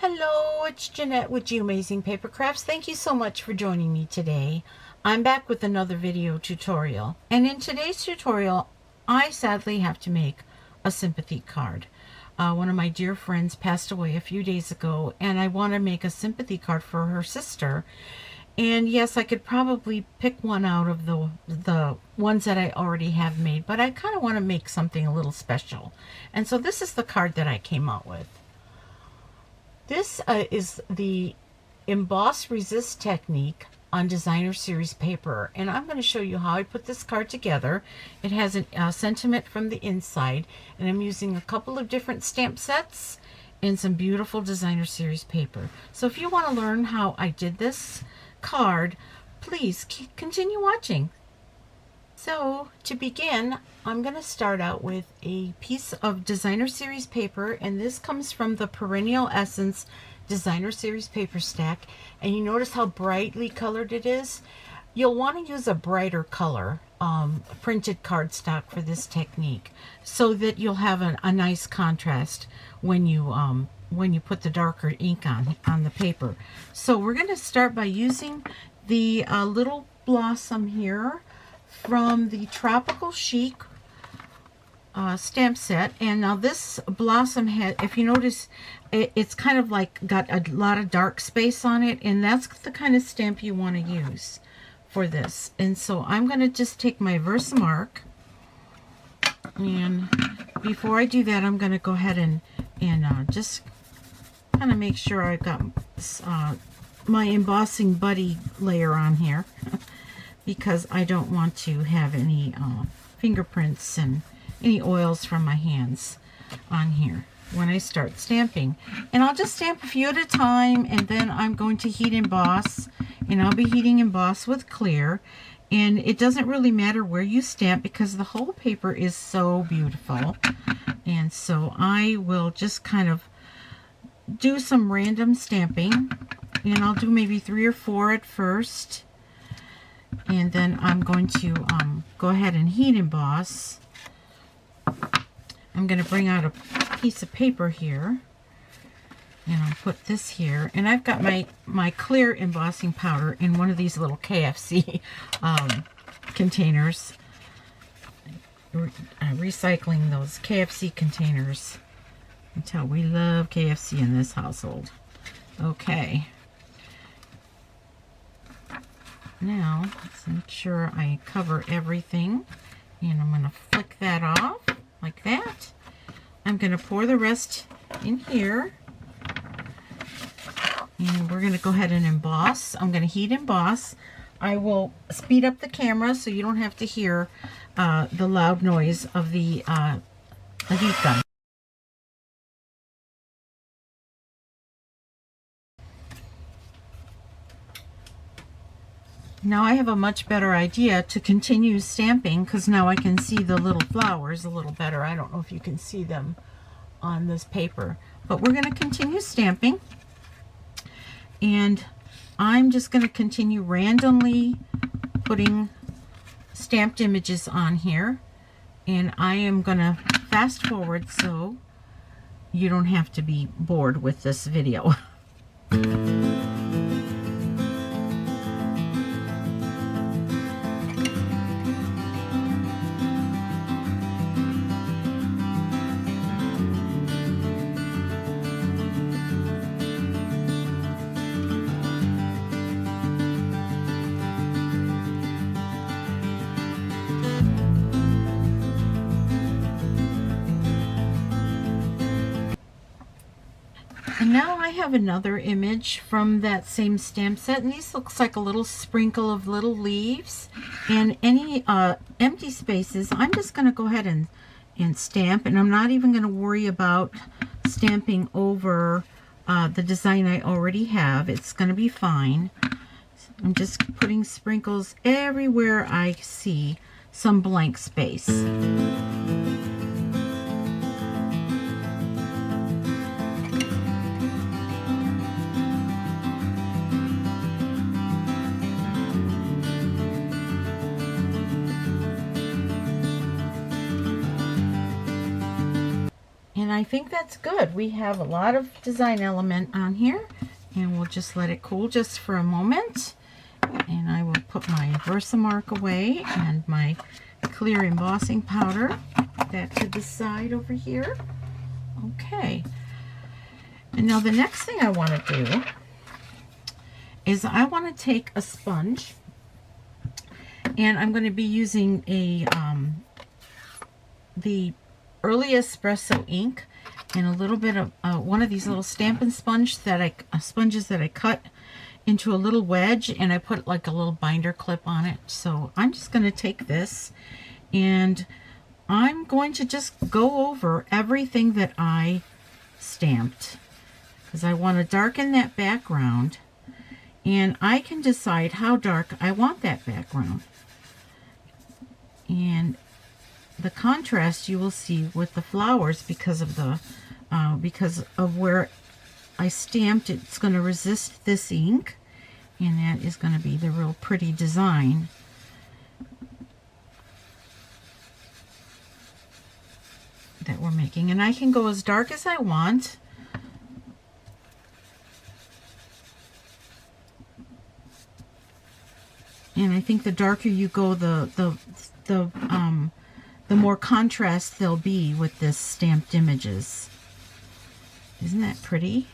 Hello, it's Jeanette with You Amazing Paper Crafts. Thank you so much for joining me today. I'm back with another video tutorial. And in today's tutorial, I sadly have to make a sympathy card. One of my dear friends passed away a few days ago, and I want to make a sympathy card for her sister. And yes, I could probably pick one out of the ones that I already have made, but I kind of want to make something a little special. And so this is the card that I came out with. This is the Emboss Resist Technique on Designer Series paper, and I'm going to show you how I put this card together. It has a sentiment from the inside, and I'm using a couple of different stamp sets and some beautiful Designer Series paper. So if you want to learn how I did this card, please continue watching. So to begin, I'm going to start out with a piece of Designer Series paper, and this comes from the Perennial Essence Designer Series paper stack. And you notice how brightly colored it is? You'll want to use a brighter color printed cardstock for this technique, so that you'll have a nice contrast when you put the darker ink on the paper. So we're going to start by using the little blossom here from the Tropical Chic stamp set. And now this blossom head, if you notice, it's kind of like got a lot of dark space on it, and that's the kind of stamp you want to use for this. And so I'm going to just take my Versamark, and before I do that, I'm going to go ahead and just kind of make sure I've got my embossing buddy layer on here because I don't want to have any fingerprints and any oils from my hands on here when I start stamping. And I'll just stamp a few at a time, and then I'm going to heat emboss, and I'll be heating emboss with clear. And it doesn't really matter where you stamp because the whole paper is so beautiful. And so I will just kind of do some random stamping, and I'll do maybe 3 or 4 at first, and then I'm going to go ahead and heat emboss. I'm going to bring out a piece of paper here, and I'll put this here, and I've got my clear embossing powder in one of these little KFC containers. Recycling those KFC containers. You can tell we love KFC in this household. Okay. Now, let's make sure I cover everything. And I'm going to flick that off like that. I'm going to pour the rest in here. And we're going to go ahead and emboss. I'm going to heat emboss. I will speed up the camera so you don't have to hear the loud noise of the heat gun. Now I have a much better idea to continue stamping because now I can see the little flowers a little better. I don't know if you can see them on this paper, but we're going to continue stamping, and I'm just going to continue randomly putting stamped images on here, and I am going to fast forward so you don't have to be bored with this video. And now I have another image from that same stamp set, and these looks like a little sprinkle of little leaves, and any empty spaces I'm just going to go ahead and stamp, and I'm not even going to worry about stamping over the design I already have. It's going to be fine. I'm just putting sprinkles everywhere I see some blank space. And I think that's good. We have a lot of design element on here, and we'll just let it cool just for a moment. And I will put my Versamark away and my clear embossing powder back to the side over here. Okay. And now the next thing I want to do is I want to take a sponge, and I'm going to be using a the Early Espresso ink and a little bit of one of these little Stampin' sponges that I cut into a little wedge, and I put like a little binder clip on it. So I'm just going to take this, and I'm going to just go over everything that I stamped, because I want to darken that background, and I can decide how dark I want that background. And the contrast you will see with the flowers, because of where I stamped, it's going to resist this ink, and that is going to be the real pretty design. That we're making. And I can go as dark as I want. And I think the darker you go, the more contrast there'll be with this stamped images. Isn't that pretty?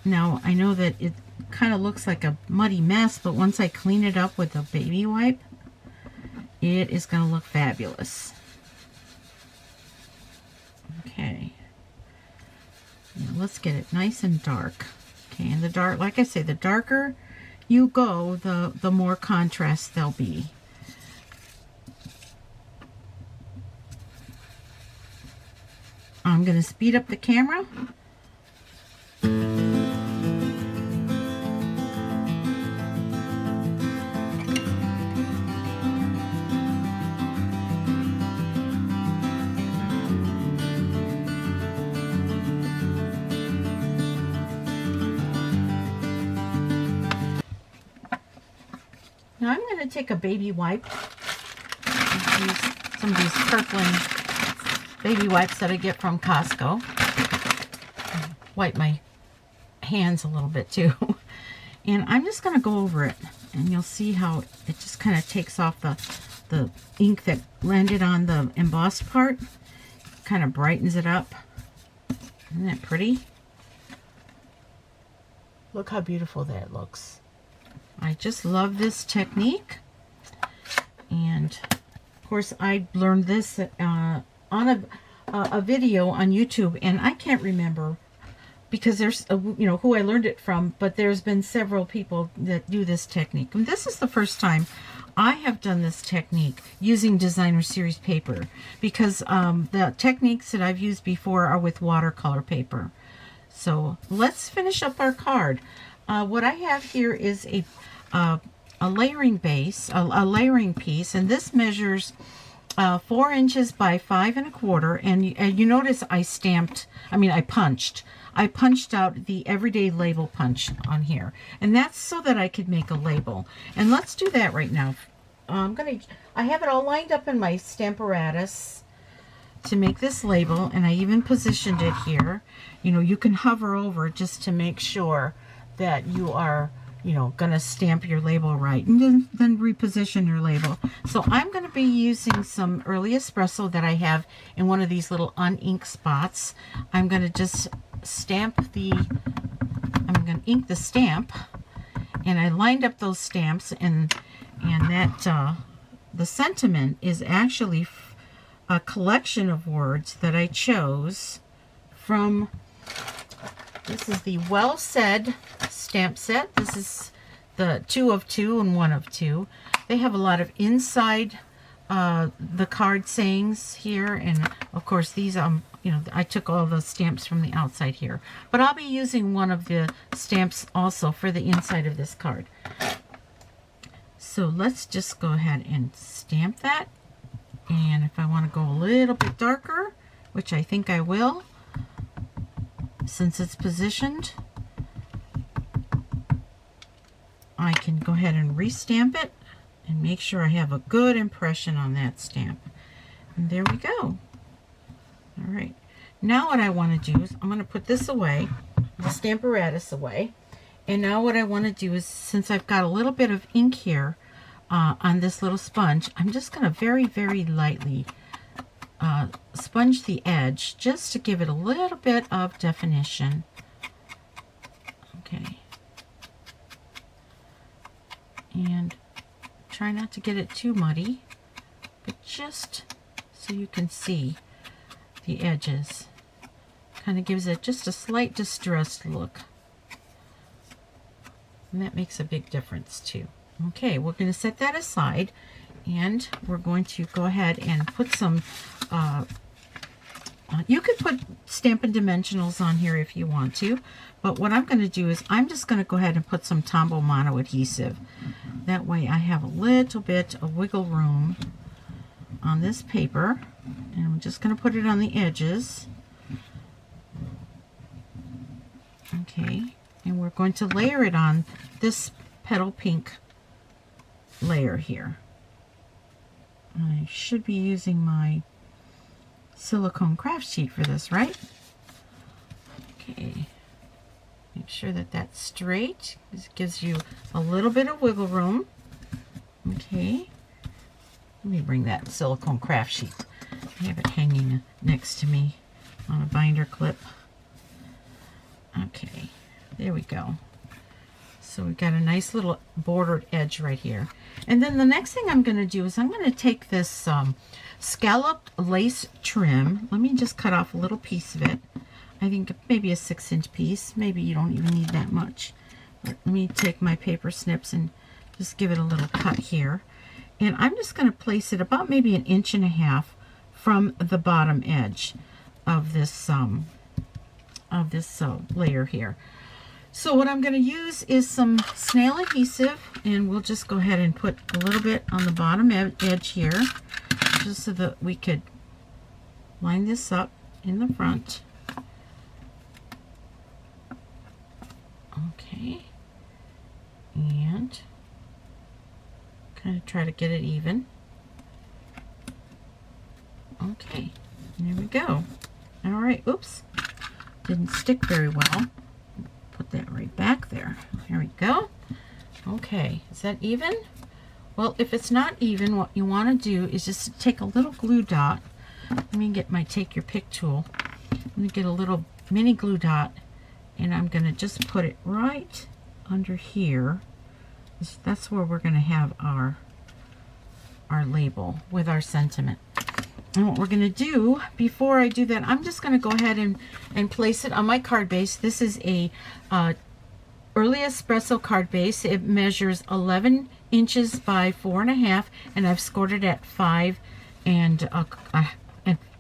Now, I know that it kind of looks like a muddy mess, but once I clean it up with a baby wipe, it is going to look fabulous. Okay. Now let's get it nice and dark. Okay, and the dark, like I say, the darker you go, the more contrast there'll be. I'm going to speed up the camera. Now I'm going to take a baby wipe, use some of these Kirkland baby wipes that I get from Costco. Wipe my hands a little bit too. And I'm just going to go over it, and you'll see how it just kind of takes off the ink that landed on the embossed part. Kind of brightens it up. Isn't that pretty? Look how beautiful that looks. I just love this technique. And of course I learned this on a video on YouTube, and I can't remember because there's who I learned it from, but there's been several people that do this technique, and this is the first time I have done this technique using designer series paper, because the techniques that I've used before are with watercolor paper. So let's finish up our card. What I have here is a layering base, a layering piece, and this measures 4 inches by 5 1/4, and you notice I punched out the everyday label punch on here, and that's so that I could make a label. And let's do that right now. I have it all lined up in my Stamparatus to make this label, and I even positioned it here. You can hover over just to make sure that you are going to stamp your label right, and then reposition your label. So I'm going to be using some Early Espresso that I have in one of these little uninked spots. I'm going to just I'm going to ink the stamp, and I lined up those stamps, and that the sentiment is actually a collection of words that I chose from. This is the Well Said stamp set. This is the 2 of 2 and 1 of 2. They have a lot of inside the card sayings here, and of course these I took all the stamps from the outside here, but I'll be using one of the stamps also for the inside of this card. So let's just go ahead and stamp that, and if I want to go a little bit darker, which I think I will, since it's positioned, I can go ahead and restamp it and make sure I have a good impression on that stamp. And there we go. All right. Now what I want to do is I'm going to put this away, the Stamparatus away. And now what I want to do is, since I've got a little bit of ink here on this little sponge, I'm just going to very, very lightly sponge the edge just to give it a little bit of definition. Okay. And try not to get it too muddy, but just so you can see the edges. Kind of gives it just a slight distressed look. And that makes a big difference too. Okay, we're going to set that aside, and we're going to go ahead and put some, you could put Stampin' Dimensionals on here if you want to, but what I'm going to do is I'm just going to go ahead and put some Tombow Mono adhesive. That way I have a little bit of wiggle room on this paper, and I'm just going to put it on the edges. Okay, and we're going to layer it on this petal pink layer here. I should be using my silicone craft sheet for this, right? Okay, make sure that that's straight. This gives you a little bit of wiggle room. Okay, let me bring that silicone craft sheet. I have it hanging next to me on a binder clip. Okay, there we go. So we've got a nice little bordered edge right here. And then the next thing I'm going to do is I'm going to take this scalloped lace trim. Let me just cut off a little piece of it. I think maybe a 6-inch piece. Maybe you don't even need that much. But let me take my paper snips and just give it a little cut here. And I'm just going to place it about maybe 1.5 inches from the bottom edge of this layer here. So what I'm going to use is some snail adhesive, and we'll just go ahead and put a little bit on the bottom edge here, just so that we could line this up in the front. Okay, and kind of try to get it even. Okay, there we go. All right, oops, didn't stick very well. Put that right back there. There we go. Okay, is that even? Well, if it's not even, what you want to do is just take a little glue dot. Let me get my take your pick tool. I'm going to get a little mini glue dot, and I'm going to just put it right under here. That's where we're going to have our label with our sentiment. And what we're going to do, before I do that, I'm just going to go ahead and place it on my card base. This is a Early Espresso card base. It measures 11 inches by 4.5, and I've scored it at 5 and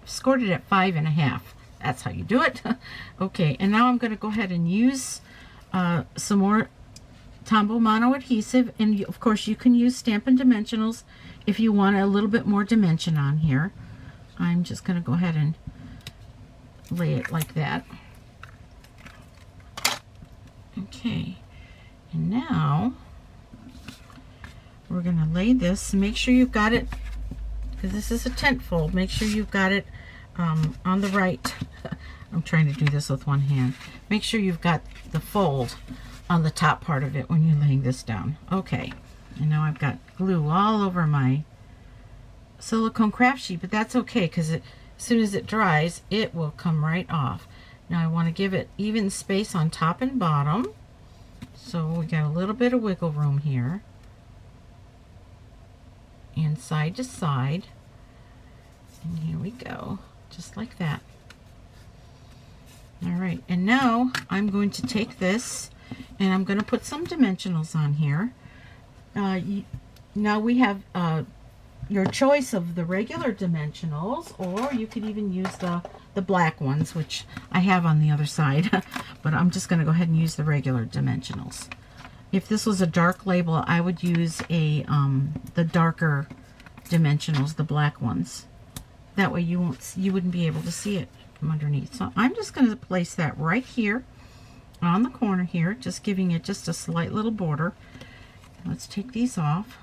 scored it at 5.5. That's how you do it. Okay, and now I'm going to go ahead and use some more Tombow Mono adhesive, and of course you can use Stampin' Dimensionals if you want a little bit more dimension on here. I'm just going to go ahead and lay it like that. Okay, and now we're going to lay this. Make sure you've got it, because this is a tent fold, make sure you've got it on the right. I'm trying to do this with one hand. Make sure you've got the fold on the top part of it when you're laying this down. Okay, and now I've got glue all over my silicone craft sheet, but that's okay, because as soon as it dries, it will come right off. Now I want to give it even space on top and bottom, so we got a little bit of wiggle room here, and side to side, and here we go, just like that. All right, and now I'm going to take this and I'm going to put some dimensionals on here. Now we have your choice of the regular dimensionals, or you could even use the black ones, which I have on the other side, but I'm just going to go ahead and use the regular dimensionals. If this was a dark label, I would use the darker dimensionals, the black ones. That way you wouldn't be able to see it from underneath. So I'm just going to place that right here on the corner here, just giving it just a slight little border. Let's take these off.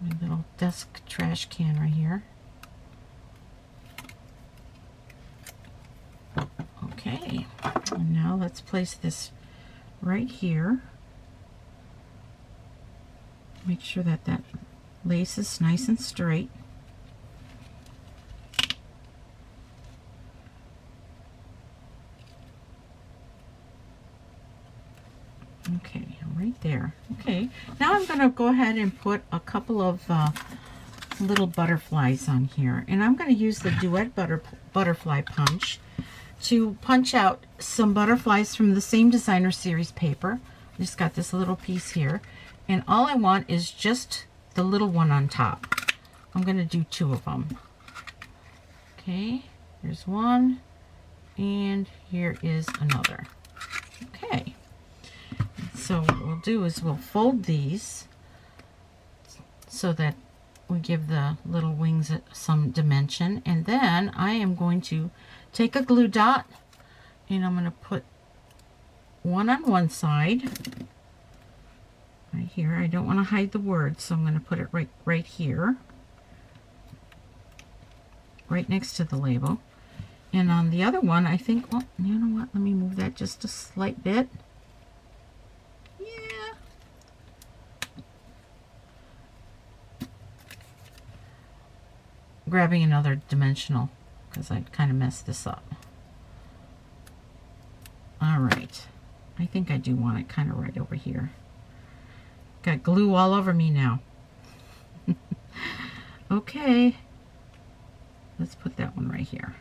My little desk trash can right here. Okay, and now let's place this right here. Make sure that that lace is nice and straight. Okay, right there. Okay, now I'm going to go ahead and put a couple of little butterflies on here, and I'm going to use the Duet Butterfly Punch to punch out some butterflies from the same designer series paper. I just got this little piece here, and all I want is just the little one on top. I'm going to do 2 of them. Okay, here's one, and here is another. Okay. So what we'll do is we'll fold these so that we give the little wings some dimension, and then I am going to take a glue dot and I'm going to put one on one side right here. I don't want to hide the word, so I'm going to put it right here, right next to the label. And on the other one, I think, oh, you know what, let me move that just a slight bit. Grabbing another dimensional because I kind of messed this up. All right, I think I do want it kind of right over here. Got glue all over me now. Okay, let's put that one right here.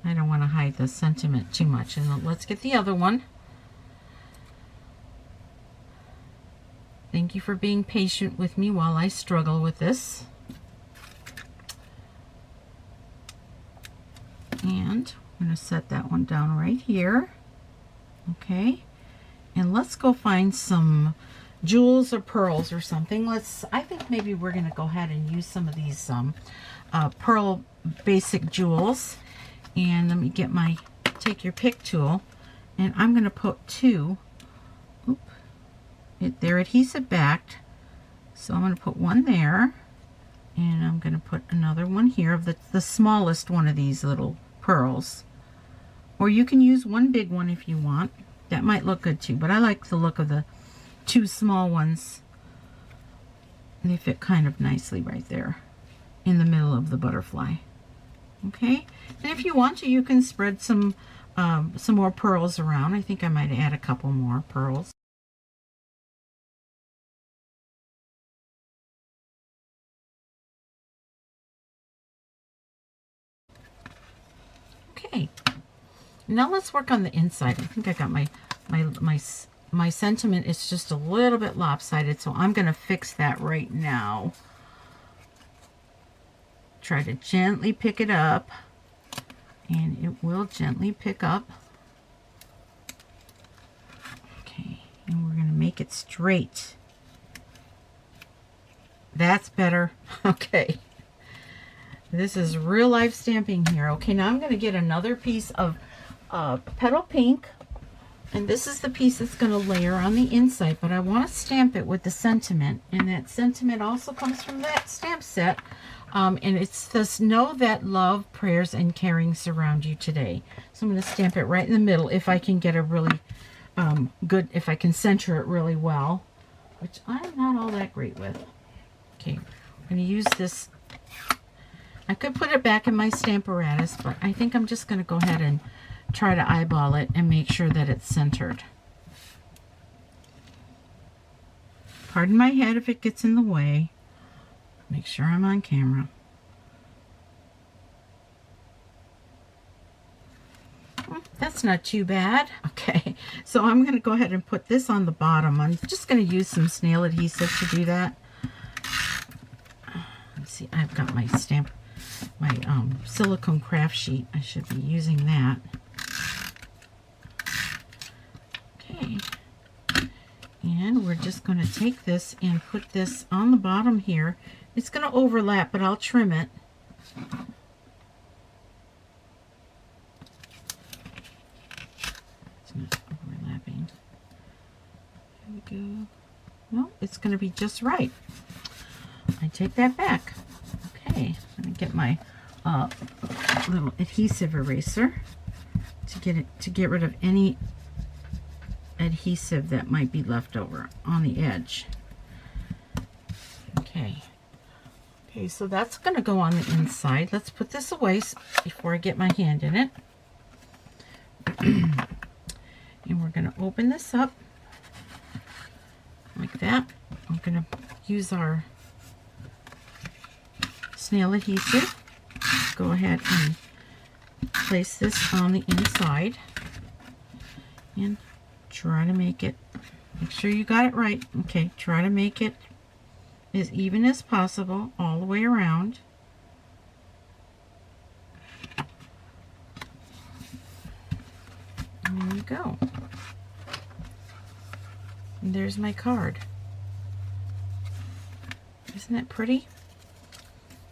I don't want to hide the sentiment too much. And let's get the other one. Thank you for being patient with me while I struggle with this. And I'm going to set that one down right here. Okay, and let's go find some jewels or pearls or something. I think maybe we're going to go ahead and use some of these pearl basic jewels. And let me get my take your pick tool, and I'm going to put 2. They're adhesive backed, so I'm going to put one there, and I'm going to put another one here of the smallest one of these little pearls, or you can use one big one if you want. That might look good too, but I like the look of the 2 small ones. They fit kind of nicely right there in the middle of the butterfly. Okay, and if you want to, you can spread some more pearls around. I think I might add a couple more pearls. Okay, now let's work on the inside. I think I got my sentiment is just a little bit lopsided, so I'm going to fix that right now. Try to gently pick it up, and it will gently pick up. Okay, and we're going to make it straight. That's better. Okay. This is real life stamping here. Okay, now I'm going to get another piece of Petal Pink, and this is the piece that's going to layer on the inside, but I want to stamp it with the sentiment, and that sentiment also comes from that stamp set, and it's this: know that love, prayers, and caring surround you today. So I'm going to stamp it right in the middle if I can get a really good, if I can center it really well, which I'm not all that great with. Okay, I'm going to use this. I could put it back in my Stamparatus, but I think I'm just going to go ahead and try to eyeball it and make sure that it's centered. Pardon my head if it gets in the way. Make sure I'm on camera. That's not too bad. Okay, so I'm going to go ahead and put this on the bottom. I'm just going to use some snail adhesive to do that. Let's see, I've got my silicone craft sheet. I should be using that. Okay, and we're just going to take this and put this on the bottom here. It's going to overlap, but I'll trim it. It's not overlapping. There we go. Well, it's going to be just right. I take that back. Okay, let me get my little adhesive eraser to get rid of any adhesive that might be left over on the edge. Okay, so that's going to go on the inside. Let's put this away before I get my hand in it. And we're going to open this up like that. I'm going to use our snail adhesive. Go ahead and place this on the inside and try to make sure you got it right. Okay, try to make it as even as possible all the way around. And there you go. And there's my card. Isn't that pretty?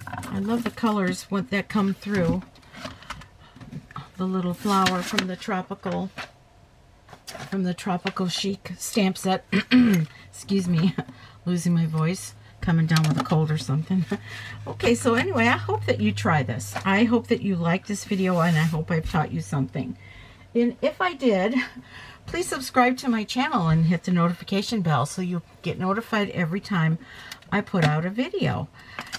I love the colors that come through. The little flower from the tropical chic stamp set. Excuse me, losing my voice, coming down with a cold or something. Okay, so anyway, I hope that you try this. I hope that you like this video, and I hope I've taught you something. And if I did, please subscribe to my channel and hit the notification bell so you get notified every time I put out a video.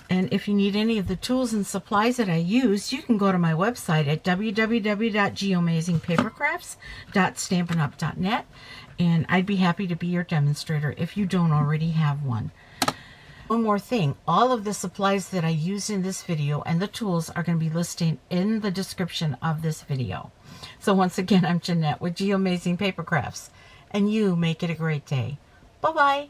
And if you need any of the tools and supplies that I use, you can go to my website at www.geomazingpapercrafts.stampinup.net, and I'd be happy to be your demonstrator if you don't already have one. One more thing, all of the supplies that I used in this video and the tools are going to be listed in the description of this video. So once again, I'm Jeanette with Geomazing Paper Crafts, and you make it a great day. Bye-bye.